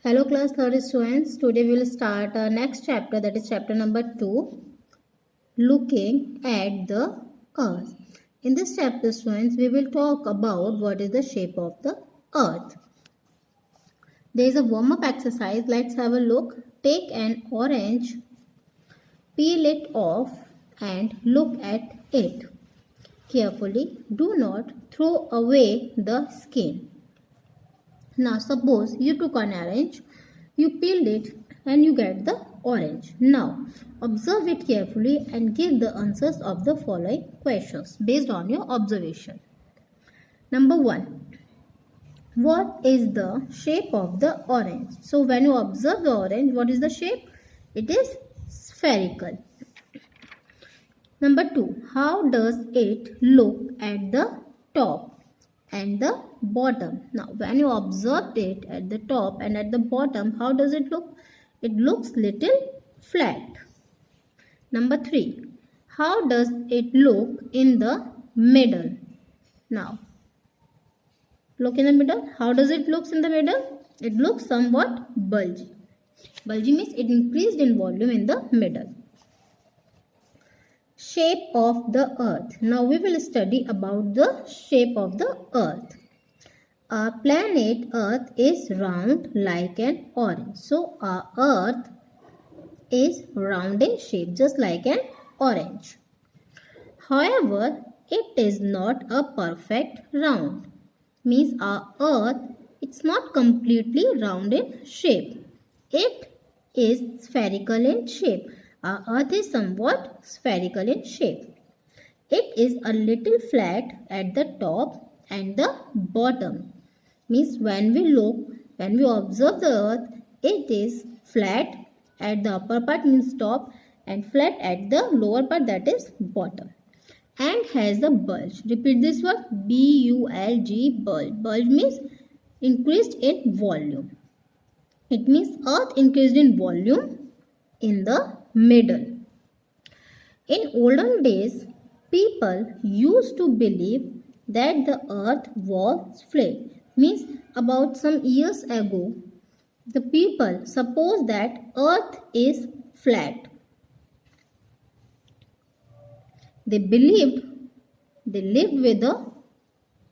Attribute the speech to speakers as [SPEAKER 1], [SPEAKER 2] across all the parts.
[SPEAKER 1] Hello class 30 students. Today we will start our next chapter, that is chapter number 2, looking at the earth. In this chapter students we will talk about what is the shape of the earth. There is a warm up exercise. Let's have a look. Take an orange, peel it off and look at it carefully. Do not throw away the skin. Now suppose you took an orange, you peeled it and you get the orange. Now observe it carefully and give the answers of the following questions based on your observation. Number 1. What is the shape of the orange? So when you observe the orange, what is the shape? It is spherical. Number 2. How does it look at the top and the bottom? Now when you observed it at the top and at the bottom, how does it look? It looks little flat. Number 3. How does it look in the middle? Now look in the middle. How does it look in the middle? It looks somewhat bulgy. Bulgy means it increased in volume in the middle. Shape of the earth. Now we will study about the shape of the earth. Our planet earth is round like an orange. So our earth is round in shape just like an orange. However, it is not a perfect round. Means our earth, it's not completely round in shape. It is spherical in shape. Our earth is somewhat spherical in shape. It is a little flat at the top and the bottom. Means when we observe the earth, it is flat at the upper part means top and flat at the lower part, that is bottom. And has a bulge. Repeat this word, B-U-L-G, bulge. Bulge means increased in volume. It means earth increased in volume in the middle. In olden days, people used to believe that the earth was flat. Means about some years ago, the people suppose that earth is flat. They lived with the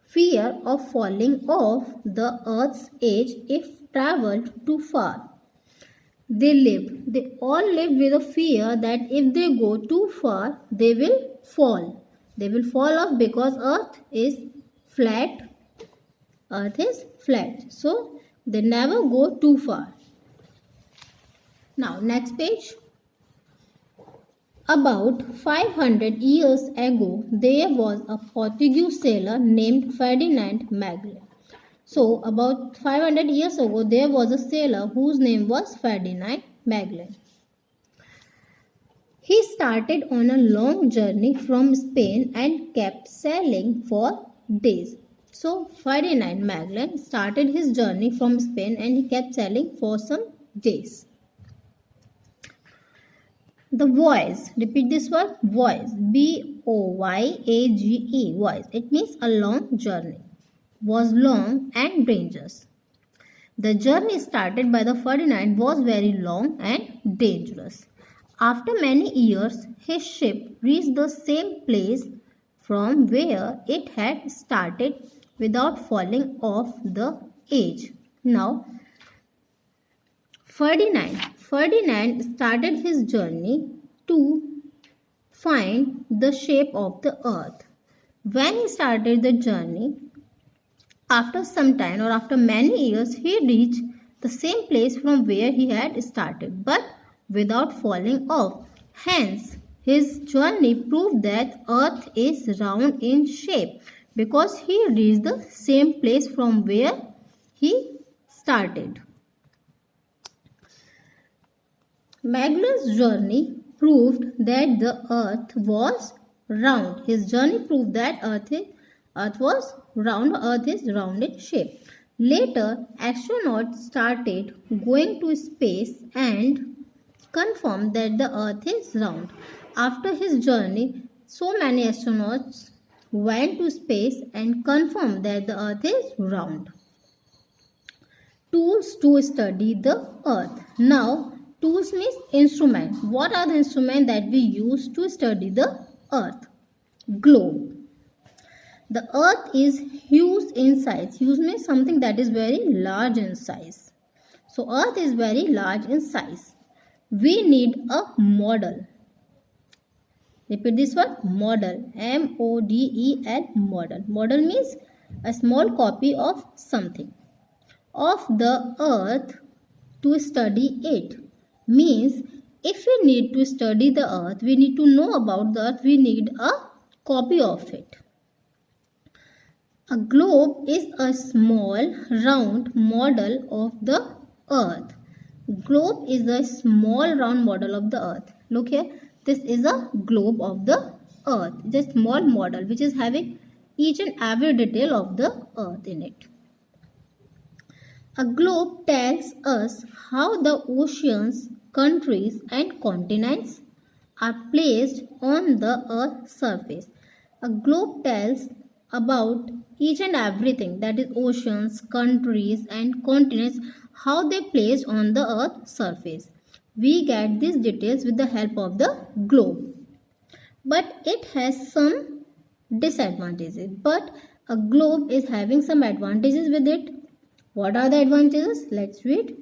[SPEAKER 1] fear of falling off the earth's edge if travelled too far. They all lived with a fear that if they go too far, they will fall. They will fall off because earth is flat. Earth is flat. So they never go too far. Now next page. About 500 years ago, there was a Portuguese sailor named Ferdinand Magellan. So about 500 years ago, there was a sailor whose name was Ferdinand Magellan. He started on a long journey from Spain and kept sailing for days. So Ferdinand Magellan started his journey from Spain and he kept sailing for some days. The voyage, repeat this word, voyage, B-O-Y-A-G-E, voyage. It means a long journey. Was long and dangerous. The journey started by the Ferdinand was very long and dangerous. After many years, his ship reached the same place from where it had started without falling off the edge. Now, Ferdinand started his journey to find the shape of the earth. When he started the journey, after some time or after many years, he reached the same place from where he had started, but without falling off. Hence, his journey proved that earth is round in shape because he reached the same place from where he started. Magellan's journey proved that the earth was round. His journey proved that earth was round, earth is round in shape. Later, astronauts started going to space and confirmed that the earth is round. After his journey, so many astronauts went to space and confirmed that the earth is round. tools to study the earth. Now, tools means instrument. What are the instruments that we use to study the earth? Globe. The earth is huge in size. Huge means something that is very large in size. So earth is very large in size. We need a model. Repeat this word, model. M-O-D-E-L, model. Model means a small copy of something. Of the earth to study it. Means if we need to study the earth, we need to know about the earth, we need a copy of it. A globe is a small round model of the earth. Globe is a small round model of the earth. Look here, this is a globe of the earth. It's a small model which is having each and every detail of the earth in it. A globe tells us how the oceans, countries and continents are placed on the earth's surface. A globe tells about each and everything, that is oceans, countries and continents, how they placed on the earth's surface. We get these details with the help of the globe. But it has some disadvantages. But a globe is having some advantages with it. What are the advantages? Let's read.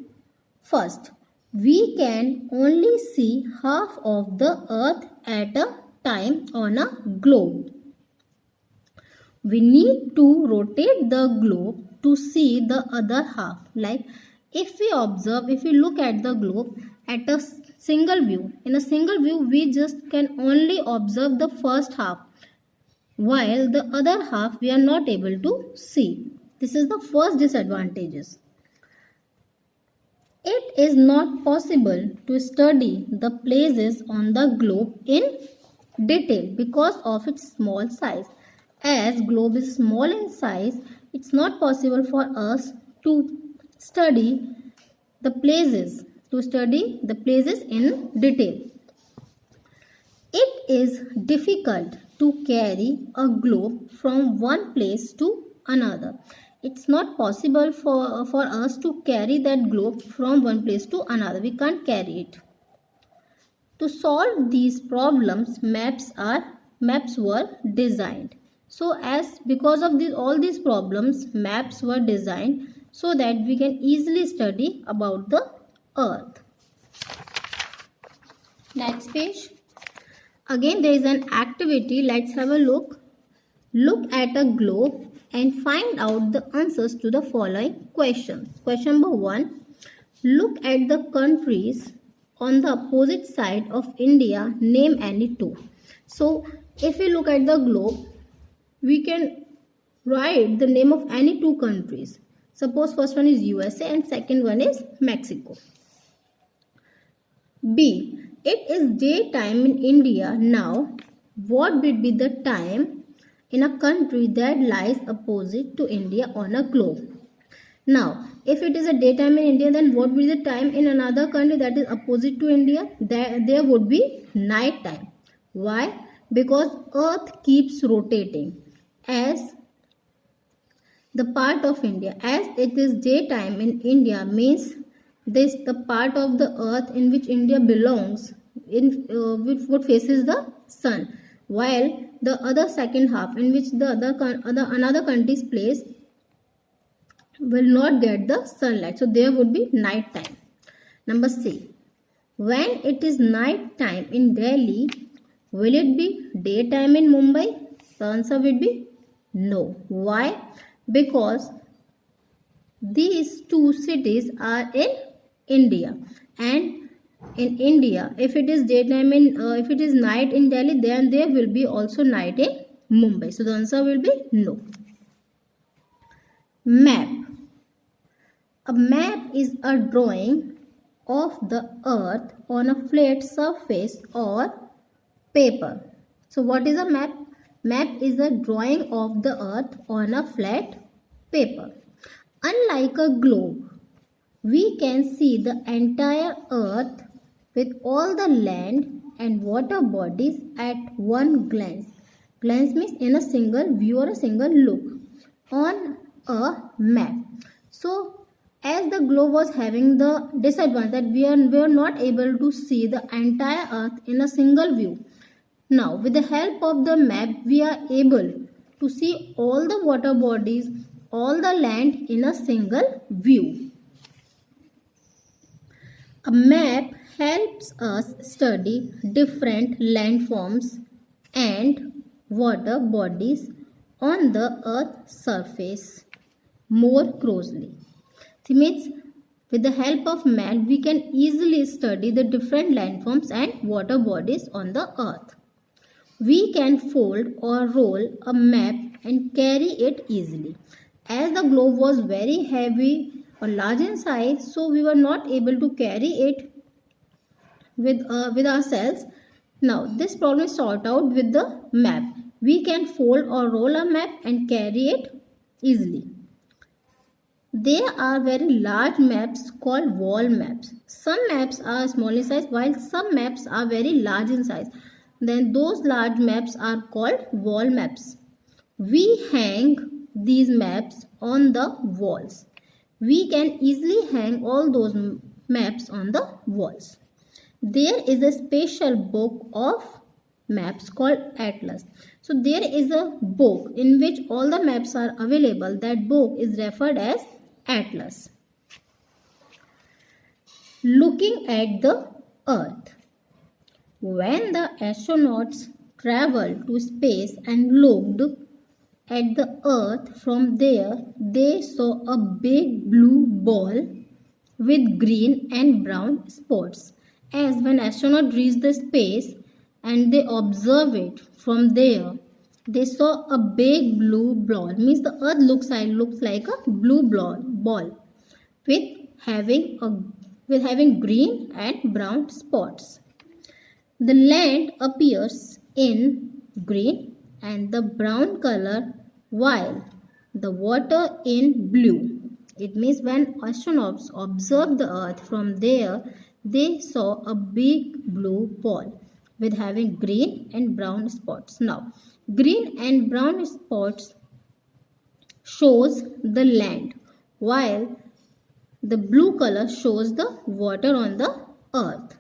[SPEAKER 1] First, we can only see half of the earth at a time on a globe. We need to rotate the globe to see the other half. Like if we look at the globe at a single view, in a single view we just can only observe the first half, while the other half we are not able to see. This is the first disadvantages. It is not possible to study the places on the globe in detail because of its small size. As globe is small in size, it's not possible for us to study the places in detail. It is difficult to carry a globe from one place to another. It's not possible for us to carry that globe from one place to another. We can't carry it. To solve these problems, maps were designed. So because of all these problems, maps were designed so that we can easily study about the earth. Next page. Again there is an activity. Let's have a look. Look at a globe and find out the answers to the following questions. Question number 1. Look at the countries on the opposite side of India. Name any two. So if we look at the globe, we can write the name of any two countries. Suppose first one is USA and second one is Mexico. B. It is daytime in India now. What would be the time in a country that lies opposite to India on a globe? Now, if it is a daytime in India, then what would be the time in another country that is opposite to India? There would be night time. Why? Because earth keeps rotating as the part of India. As it is daytime in India means this the part of the earth in which India belongs, in which faces the sun, while the other second half in which the another country's place will not get the sunlight. So there would be night time. Number C. When it is night time in Delhi, will it be daytime in Mumbai? The answer would be no. Why? Because these two cities are in India, and in India, if it is daytime if it is night in Delhi, then there will be also night in Mumbai. So the answer will be no. Map. A map is a drawing of the earth on a flat surface or paper. So what is a map? Map is a drawing of the earth on a flat paper. Unlike a globe, we can see the entire earth with all the land and water bodies at one glance. Glance means in a single view or a single look on a map. So as the globe was having the disadvantage that we were not able to see the entire earth in a single view. Now, with the help of the map, we are able to see all the water bodies, all the land in a single view. A map helps us study different landforms and water bodies on the earth's surface more closely. It means with the help of map, we can easily study the different landforms and water bodies on the earth. We can fold or roll a map and carry it easily. As the globe was very heavy or large in size, so we were not able to carry it with ourselves. Now this problem is sorted out with the map. We can fold or roll a map and carry it easily. There are very large maps called wall maps. Some maps are small in size while some maps are very large in size. Then those large maps are called wall maps. We hang these maps on the walls. We can easily hang all those maps on the walls. There is a special book of maps called Atlas. So there is a book in which all the maps are available. That book is referred as Atlas. Looking at the Earth. When the astronauts traveled to space and looked at the Earth from there, they saw a big blue ball with green and brown spots. As when astronauts reached the space and they observed it from there, they saw a big blue ball. Means the Earth looks like a blue ball with having green and brown spots. The land appears in green and the brown color while the water in blue. It means when astronauts observed the Earth from there, they saw a big blue ball with having green and brown spots. Now, green and brown spots shows the land while the blue color shows the water on the Earth.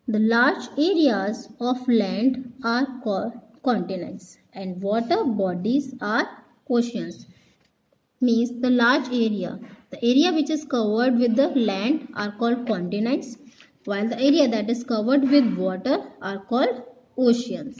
[SPEAKER 1] The large areas of land are called continents and water bodies are oceans. Means the large area. The area which is covered with the land are called continents, while the area that is covered with water are called oceans.